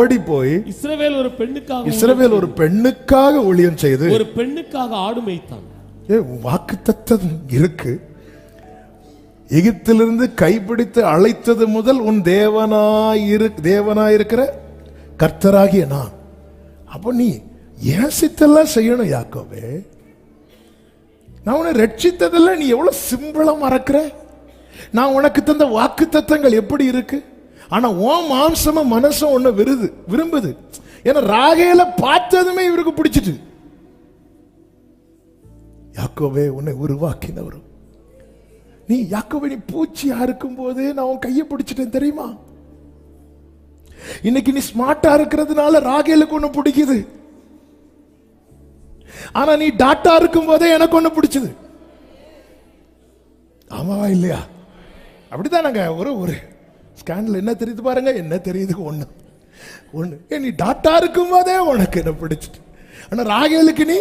ஓடி போய் இஸ்ரவேல் ஒரு பெண்ணுக்காக ஊழியம் செய்து ஒரு பெண்ணுக்காக ஆடு மேய்த்தான். வாக்குத்தத்தம் இருக்கு. எகிப்திலிருந்து கைப்பிடித்து அழைத்தது முதல் உன் தேவனாயிருக்கிற கர்த்தராகிய நான். அப்போ நீ ஏன் சித்தெல்லாம் செய்யணும் யாக்கோபே. நான் உன்னை ரட்சித்ததெல்லாம் நீ எவ்வளவு சிம்பிளா மறக்கிற. நான் உனக்கு தந்த வாக்கு தத்தங்கள் எப்படி இருக்கு. ஆனா உன் மாம்சமும் மனசும் ஒண்ணு விரும்புது. ஏன்னா ராகேல பார்த்ததுமே இவருக்கு பிடிச்சிட்டு. யாக்கோபே உன்னை உருவாக்கினவரும் நீ. யாக்கோபே நீ பூச்சியா இருக்கும் போதே நான் உன் கையை பிடிச்சிட்டேன் தெரியுமா. இன்னைக்கு நீ ஸ்மார்ட்டா இருக்கிறதுனால ராகேலுக்கு ஒண்ணு பிடிக்குது. ஆனா நீ டாட்டா இருக்கும் போதே எனக்கு ஒண்ணு பிடிச்சது. ஆமாவா இல்லையா? அப்படித்தானங்க. ஒரு ஸ்கேண்டல் என்ன தெரியுது பாருங்க. என்ன தெரியுது? ஒண்ணு நீ டாட்டா இருக்கும் போதே உனக்கு என்ன பிடிச்சிட்டு. ஆனா ராகேலுக்கு நீ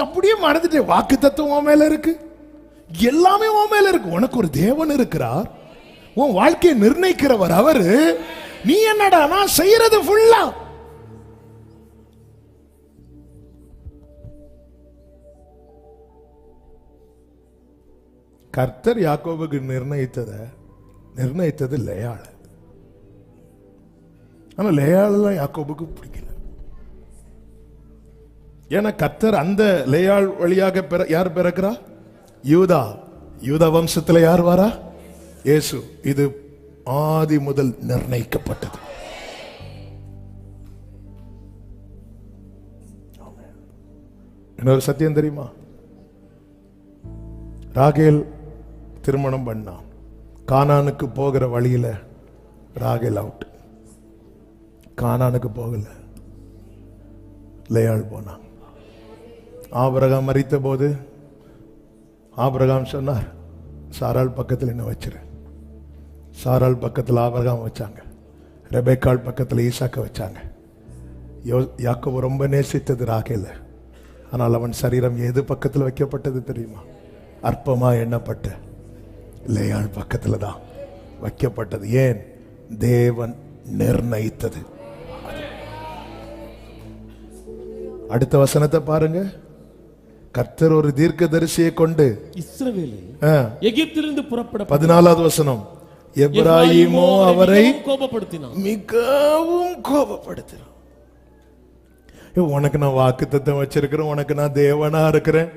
அப்படியே மறந்துட்டே. வாக்கு தத்துவம் உன் மேல இருக்கு, எல்லாமே உன் மேல இருக்கு. உனக்கு ஒரு தேவன் இருக்கிறார், உன் வாழ்க்கையை நிர்ணயிக்கிறவர் அவரு. நீ என்னடா நான் செய்யறது ஃபுல்லா. கர்த்தர் யாக்கோபுக்கு நிர்ணயித்தது லேயாள். ஆனா லேயாள் யாக்கோபுக்கு பிடிக்கல. ஏன்னா கர்த்தர் அந்த லேயாள் வழியாக யார் பிறக்கிறா? யூதா வம்சத்தில் யார் வாரா? இயேசு. இது ஆதி முதல் நிர்ணயிக்கப்பட்டது. இன்னொரு சத்தியம் தெரியுமா? ராகேல் திருமணம் பண்ணான். கானானுக்கு போகிற வழியில ராகேல் அவுட். கானானுக்கு போகல, லேயாள் போனான். ஆபிரகாம் மரித்த போது ஆபிரகாம் சொன்னார், சாராள் பக்கத்தில் என்ன வச்சிரு. சாராள் பக்கத்தில் ஆபிரகாம் வச்சாங்க, ரெபேக்காள் பக்கத்தில் ஈசாக்க வச்சாங்க. யாக்கோபு ரொம்ப நேசித்தது ராகேல. ஆனால் அவன் சரீரம் எது பக்கத்தில் வைக்கப்பட்டது தெரியுமா? அற்பமா எண்ணப்பட்ட லேயாள் பக்கத்தில் தான் வைக்கப்பட்டது. ஏன்? தேவன் நிர்ணயித்தது. அடுத்த வசனத்தை பாருங்க. கர்த்தர் ஒரு தீர்க்கதரிசியை கொண்டு இஸ்ரவேலை எகிப்திலிருந்து புறப்பட 14வது வசனம். எப்ராயிமோ அவரை மிகவும் கோபப்படுத்தினான். உனக்கு நான் வாக்குத்தத்தம் வச்சிருக்கிறேன், உனக்கு நான் தேவனா இருக்கிறேன்,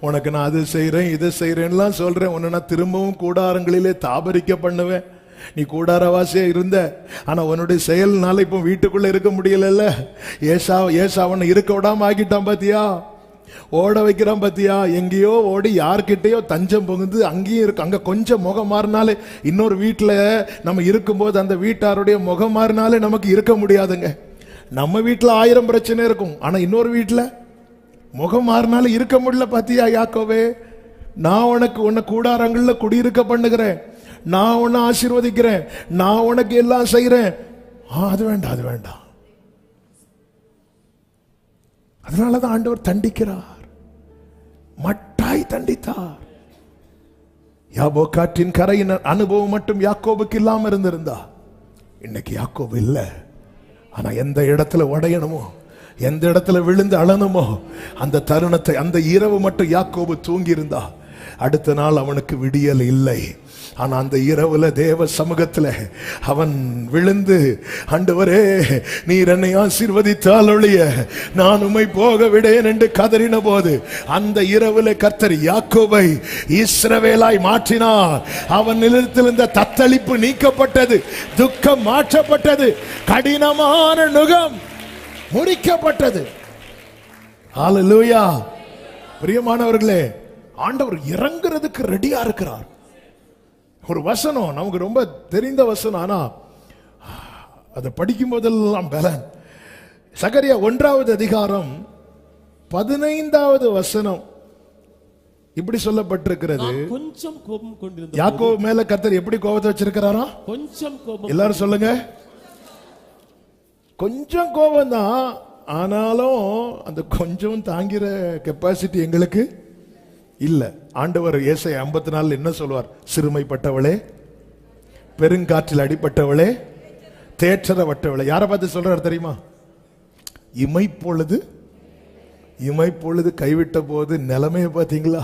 உனக்கு நான் அது செய்யறேன் இது செய்யறேன்லாம் சொல்றேன். உன்னை நான் திரும்பவும் கூடாரங்களிலே தாபரிக்க பண்ணுவேன். நீ கூடாரவாசியா இருந்த, ஆனா உன்னுடைய செயல்னால இப்போ வீட்டுக்குள்ள இருக்க முடியல. ஏசாவனை இருக்க விடாம ஆக்கிட்டான் பாத்தியா, ஓட வைக்கிறான் பாத்தியா. எங்கேயோ ஓடி யார்கிட்டயோ தஞ்சம் புகுந்து அங்கேயும் இருக்கு. அங்க கொஞ்சம் முகம் மாறினாலே, இன்னொரு வீட்டுல நம்ம இருக்கும்போது அந்த வீட்டாருடைய முகம் மாறினாலே நமக்கு இருக்க முடியாதுங்க. நம்ம வீட்டுல 1000 பிரச்சனை இருக்கும், ஆனா இன்னொரு வீட்டுல முகம் மாறினாலும் இருக்க முடியல பாத்தியா. யாக்கோவே, நான் உன்னை கூடாரங்கள்ல குடியிருக்க பண்ணுகிறேன், நான் உன்னை ஆசீர்வதிக்கிறேன், நான் உனக்கு எல்லாம் செய்யறேன். அது வேண்டாம், அது வேண்டாம். அதனாலதான் ஆண்டவர் தண்டிக்கிறார், மட்டாய் தண்டித்தார். யாபோக்காற்றின் கரையின் அனுபவம் மட்டும் யாக்கோபுக்கு இல்லாம இருந்திருந்தா இன்னைக்கு யாக்கோபு இல்ல. ஆனா எந்த இடத்துல உடையணுமோ, எந்த இடத்துல விழுந்து அழணுமோ, அந்த தருணத்தை, அந்த இரவு மட்டும் யாக்கோபு தூங்கி இருந்தா அடுத்த நாள் அவனுக்கு விடியல் இல்லை. ஆனா அந்த இரவுல தேவ சமூகத்துல அவன் விழுந்து, ஆண்டவரே நீர் என்னை ஆசீர்வதித்தால் ஒழிய நான் உம்மை போக விடேன் என்று கதறின போது அந்த இரவுல கர்த்தர் யாக்கோபை இஸ்ரவேலாய் மாற்றினார். அவன் நிலத்திலிருந்த தத்தளிப்பு நீக்கப்பட்டது, துக்கம் மாற்றப்பட்டது, கடினமான நுகம் முறிக்கப்பட்டது. ஹல்லேலூயா. பிரியமானவர்களே, ஆண்டவர் இறங்குறதுக்கு ரெடியா இருக்கிறார். ஒரு வசனம் நமக்கு ரொம்ப தெரிந்த வசனம், ஆனா அதை படிக்கும் போதெல்லாம் பலன். சகரியா 1வது அதிகாரம் 15வது வசனம் இப்படி சொல்லப்பட்டிருக்கிறது. கொஞ்சம் கோபம் கொண்டிருந்த யாக்கோபு மேல கர்த்தர் எப்படி கோபத்தை வச்சிருக்கிறாரா? கொஞ்சம் கோபம். எல்லாரும் சொல்லுங்க. கொஞ்சம் கோபம் தான், ஆனாலும் அந்த கொஞ்சம் தாங்கிற கெப்பாசிட்டி எங்களுக்கு இல்ல. ஆண்டவர் ஏசாயா 54 என்ன சொல்வார்? சிறுமைப்பட்டவளே, பெருங்காற்றில் அடிபட்டவளே, தேற்றர வட்ட வேலை. யாரை பார்த்து சொல்றாரு தெரியுமா? இமைப்பொழுது கைவிட்ட போது நிலைமைய பார்த்தீங்களா?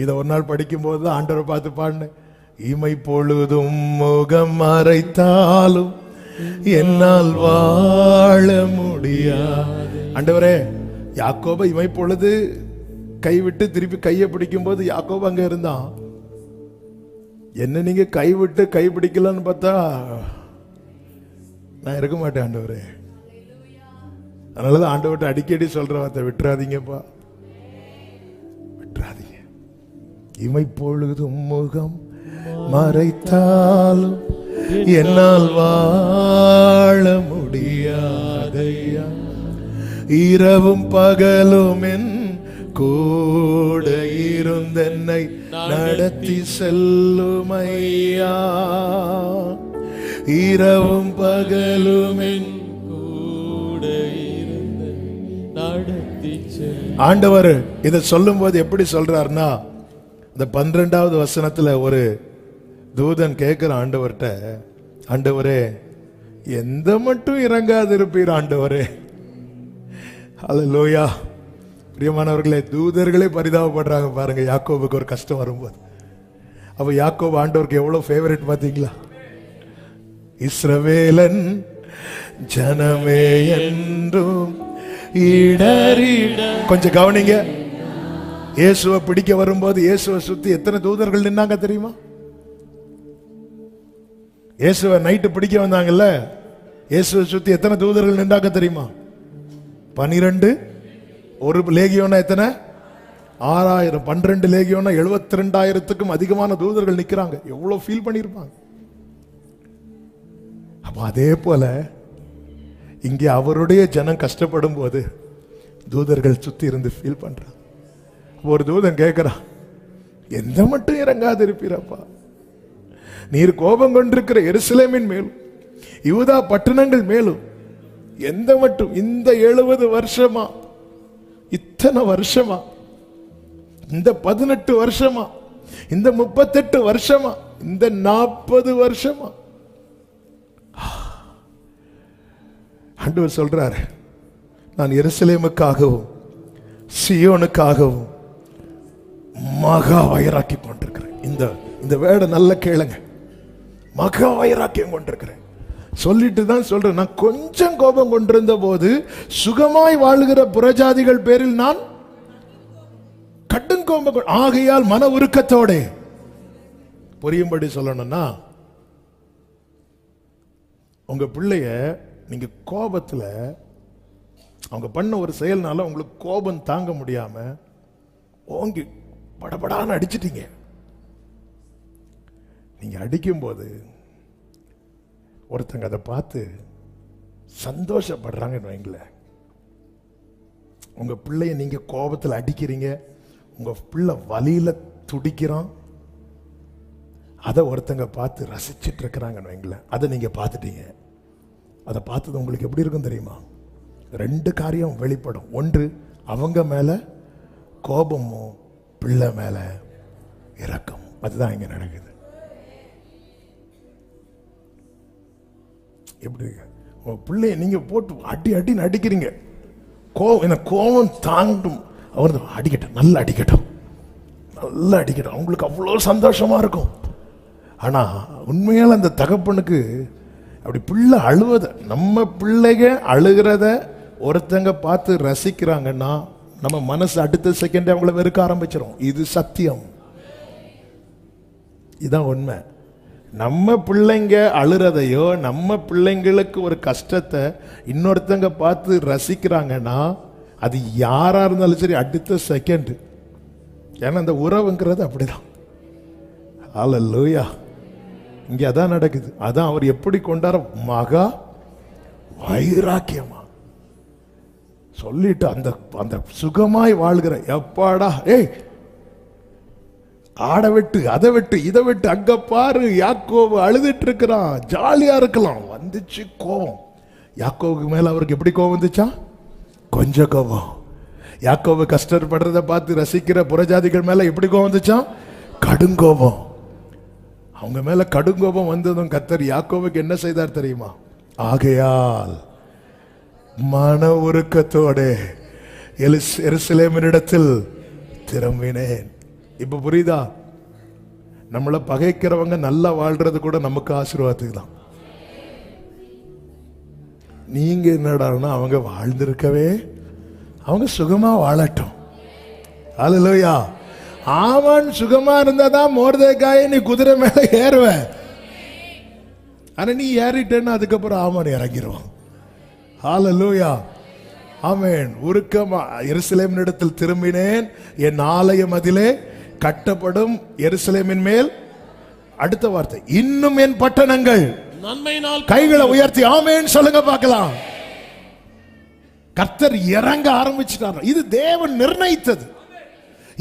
இதை ஒரு நாள் படிக்கும் போது ஆண்டவரை பார்த்து பாடினேன். இமைப்பொழுதும் முகம் மறைத்தாலும் என்னால் வாழ முடியாது. ஆண்டவரே, யாக்கோபை இமைப்பொழுது கைவிட்டு திருப்பி கையை பிடிக்கும் போது யாக்கோபு அங்க இருந்தான். என்ன நீங்க கைவிட்டு கை பிடிக்கலன்னு பார்த்தா நான் இருக்க மாட்டேன் ஆண்டவரே. அதனாலதான் ஆண்டவர்கிட்ட அடிக்கடி சொல்ற வார்த்தை, விட்டுறாதீங்கப்பா, விட்டுறாதீங்க. இமைப்பொழுதும் முகம் மறைத்தாலும் என்னால் வாழ முடியாதையா, இரவும் பகலும் என் கூட இருந்தென்னை நடத்தி செல்லுமையா, இரவும் பகலும் என் கூட இருந்து நடத்தி செல்லும். ஆண்டவர் இதை சொல்லும் போது எப்படி சொல்றாருன்னா, இந்த 12வது வசனத்துல ஒரு தூதன் கேட்கிற ஆண்டவர்கிட்ட, ஆண்டவரே எந்த மட்டும் இறங்காது இருப்பீர் ஆண்டவரே. ஹல்லேலூயா. பிரியமானவர்களே, தூதர்களே பரிதாபப்படுறாங்க பாருங்க யாக்கோபுக்கு ஒரு கஷ்டம் வரும்போது. அப்ப யாக்கோபு ஆண்டவருக்கு எவ்வளவு ஃபேவரட் பாத்தீங்களா? இஸ்ரவேலன் ஜனமே என்றும் இடறிட. கொஞ்சம் கவனிங்க, இயேசுவை பிடிக்க வரும்போது இயேசுவை சுத்தி எத்தனை தூதர்கள் நின்னாங்க தெரியுமா? இயேசுவை நைட்டு பிடிக்க வந்தாங்கல்ல, இயேசுவை சுத்தி எத்தனை தூதர்கள் நின்றாங்க தெரியுமா? 12. ஒரு லேகியோனா எத்தனை? 6000. 12 லேகியோனா 72,000த்துக்கும் அதிகமான தூதர்கள் நிக்கிறாங்க. எவ்வளவு ஃபீல் பண்ணிருப்பாங்க. அப்ப அதே போல இங்கே அவருடைய ஜனம் கஷ்டப்படும் போது தூதர்கள் சுத்தி இருந்து ஃபீல் பண்றாங்க. ஒரு தூதன் கேட்கிறான், எந்த மட்டும் இறங்காது இருப்பீரப்பா? நீர் கோபம் கொண்டிருக்கிற எருசலேமின் மேலும் யூதா பட்டணங்கள் மேலும் எந்த மட்டும் இந்த 70 வருஷமா, இத்தனை வருஷமா, இந்த 18 வருஷமா, இந்த 38 வருஷமா, இந்த 40 வருஷமா ஆண்டவர் சொல்றாரு, நான் எருசலேமுக்காகவும் சீயோனுக்காகவும் மகா வைராக்கியம் கொண்டிருக்கிறேன். இந்த வேர்டை நல்ல கேளுங்க, மகா வைராக்கியம் கொண்டிருக்கிறேன். சொல்லிட்டு தான் சொல்றேன், நான் கொஞ்சம் கோபம் கொண்டிருந்த போது சுகமாய் வாழுகிற புறஜாதிகள் பேரில் நான் கடும் கோபம், ஆகையால் மன உருக்கத்தோட. புரியும்படி சொல்லணும்னா, உங்க பிள்ளைய நீங்க கோபத்துல அவங்க பண்ண ஒரு செயல்னால உங்களுக்கு கோபம் தாங்க முடியாம ஓங்கி படபடான்னு அடிச்சிட்டீங்க. நீங்க அடிக்கும் போது ஒருத்தங்க அதை பார்த்து சந்தோஷப்படுறாங்கன்னு வைங்களேன். உங்க பிள்ளைய நீங்க கோபத்தில் அடிக்கிறீங்க, உங்க பிள்ளை வலியில துடிக்கிறான், அதை ஒருத்தங்க பார்த்து ரசிச்சிட்டு இருக்கிறாங்கன்னு வைங்களேன். அதை நீங்க பார்த்துட்டீங்க. அதை பார்த்தது உங்களுக்கு எப்படி இருக்கும் தெரியுமா? 2 காரியம் வெளிப்படும். ஒன்று, அவங்க மேல கோபமும் பிள்ளை மேல இரக்கம். அதுதான் இங்க நடக்குது. எப்படி உங்க பிள்ளைய நீங்க போட்டு அடின்னு அடிக்கிறீங்க, கோபம் தாண்டும். அவர் அடிக்கட்டும், நல்லா அடிக்கட்டும், நல்லா அடிக்கட்டும், அவங்களுக்கு அவ்வளோ சந்தோஷமா இருக்கும். ஆனா உண்மையால அந்த தகப்பனுக்கு அப்படி பிள்ளை அழுவத, நம்ம பிள்ளைங்க அழுகிறத ஒருத்தங்க பார்த்து ரசிக்கிறாங்கன்னா நம்ம மனசு அடுத்த செகண்டே அவங்கள வெறுக்க ஆரம்பிச்சிடும். இது சத்தியம், இதுதான் உண்மை. நம்ம பிள்ளைங்க அழுறதையோ, நம்ம பிள்ளைங்களுக்கு ஒரு கஷ்டத்தை இன்னொருத்தங்க பார்த்து ரசிக்கிறாங்கன்னா அது யாரா இருந்தாலும் சரி அடுத்த செகண்ட். ஏன்னா அந்த உறவுங்கிறது அப்படிதான். ஹல்லேலூயா. இங்க அதான் நடக்குது. அதான் அவர் எப்படி கொண்டார, மகா வைராக்கியமா சொல்லிட்டு அந்த சுகமாய் வாழ்கிற, எப்பாடா ஏய் ஆட வெட்டு, அதை வெட்டு, இதை வெட்டு, அங்க பாரு யாக்கோபு அழுதுட்டு இருக்கிறான், ஜாலியா இருக்கலாம். வந்துச்சு கோபம். யாக்கோவுக்கு மேல அவருக்கு எப்படி கோபம் வந்துச்சா? கொஞ்சம் கோபம். யாக்கோபு கஷ்டப்படுறத பார்த்து ரசிக்கிற புறஜாதிகள் மேல எப்படி கோபம் வந்துச்சா? கடுங்கோபம். அவங்க மேல கடுங்கோபம் வந்ததும் கர்த்தர் யாக்கோபுக்கு என்ன செய்தார் தெரியுமா? ஆகையால் மன உருக்கத்தோட எருசலேமினிடத்தில் திரும்பினேன். இப்ப புரியுதா? நம்மளை பகைக்கிறவங்க நல்லா வாழ்றது கூட நமக்கு ஆசீர்வாதத்துக்கு தான். நீங்க என்னடான்னா அவங்க வாழ்ந்திருக்கவே, அவங்க சுகமா வாழட்டும். அல்லேலூயா. ஆமான் சுகமா இருந்தாதான் மோர்தேக்காய் நீ குதிரை மேல ஏறுவ. ஆனா நீ ஏறிட்டேன்னா அதுக்கப்புறம் ஆமான் இறங்கிடுவான். அல்லேலூயா. ஆமென். உருக்கமா எருசலேமினிடத்தில் திரும்பினேன், என் ஆலயம் அதிலே கட்டப்படும், எருசலேமின் மேல். அடுத்த வார்த்தை, இன்னும் என் பட்டணங்கள் நன்மையினால். கைகளை உயர்த்தி ஆமென் சொல்லுங்க பார்க்கலாம். கர்த்தர் இறங்க ஆரம்பிச்சிட்டார். இது தேவன் நிர்ணயித்தது.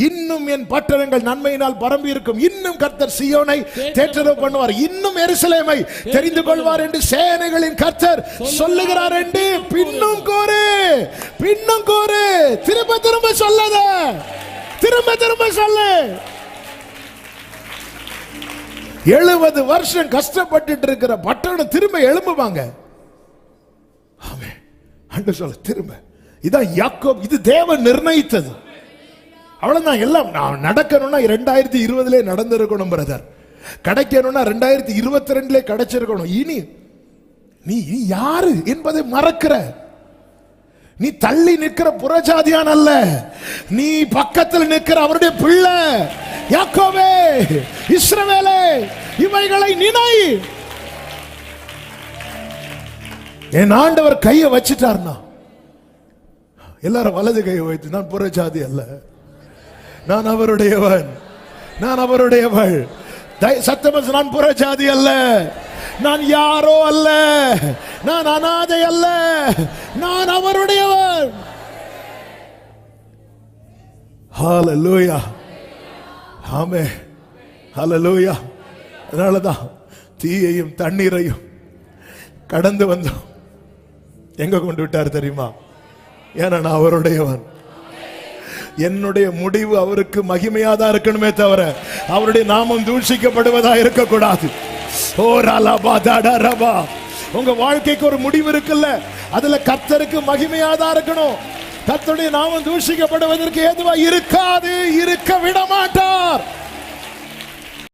இன்னும் என் பட்டணங்கள் நன்மையினால் பரம்பி இருக்கும். இன்னும் கர்த்தர் சீயோனை தேற்றரவு பண்ணுவார். இன்னும் எருசலேமை தெரிந்து கொள்வார் என்று சேனைகளின் கர்த்தர் சொல்லுகிறார் என்று பின்னும் கூறு, பின்னும் கூறு. திரும்ப திரும்ப சொல்லாத, திரும்ப திரும்ப சொல்லு. 70 வருஷம் கஷ்டப்பட்டு இருக்கிற பட்டணம் திரும்ப எழும்புவாங்க. ஆமென். ஆண்டவர் சொல்ல திரும்ப. இதான் யாக்கோபு, இது தேவன் நிர்ணயித்தது. அவ்வளவுதான். எல்லாம் நடக்கணும்னா 2020 நடந்திருக்கணும் பிரதர். கிடைக்கணும்னா 2022 கிடைச்சிருக்கணும். இனி நீ யாரு என்பதை மறக்கிற. நீ தள்ளி நிற்கிற புறஜாதியான் அல்ல, நீ பக்கத்தில் நிற்கிற அவருடைய பிள்ளை. யாக்கோபே, இஸ்ரவேலே, இவைகளை நினை. என் ஆண்டவர் கையை வச்சிட்டார்னா எல்லாரும் வலது கையை வைத்து, நான் புறஜாதி அல்ல, நான் அவருடையவன், நான் அவருடையவள். சத்தமஸ், நான் புறஜாதி அல்ல, நான் யாரோ அல்ல, நான் அநாதை அல்ல, நான் அவருடையவன். ஹல்லேலூயா. ஆமென். ஹல்லேலூயா. அதனாலதான் தீயையும் தண்ணீரையும் கடந்து வந்தோம். எங்க கொண்டு விட்டார் தெரியுமா? ஏன்னா நான் அவருடையவன். என்னுடைய முடிவு அவருக்கு மகிமையாதான் இருக்கணுமே தவிர அவருடைய நாமம் தூஷிக்கப்படுவதா இருக்கக்கூடாது. ஓ ரலபா தடரபா. உங்க வாழ்க்கைக்கு ஒரு முடிவு இருக்குல்ல, அதுல கர்த்தருக்கு மகிமையாதான் இருக்கணும். கர்த்தருடைய நாமம் தூஷிக்கப்படுவதற்கு ஏதுவா இருக்காது, இருக்க விட மாட்டார்.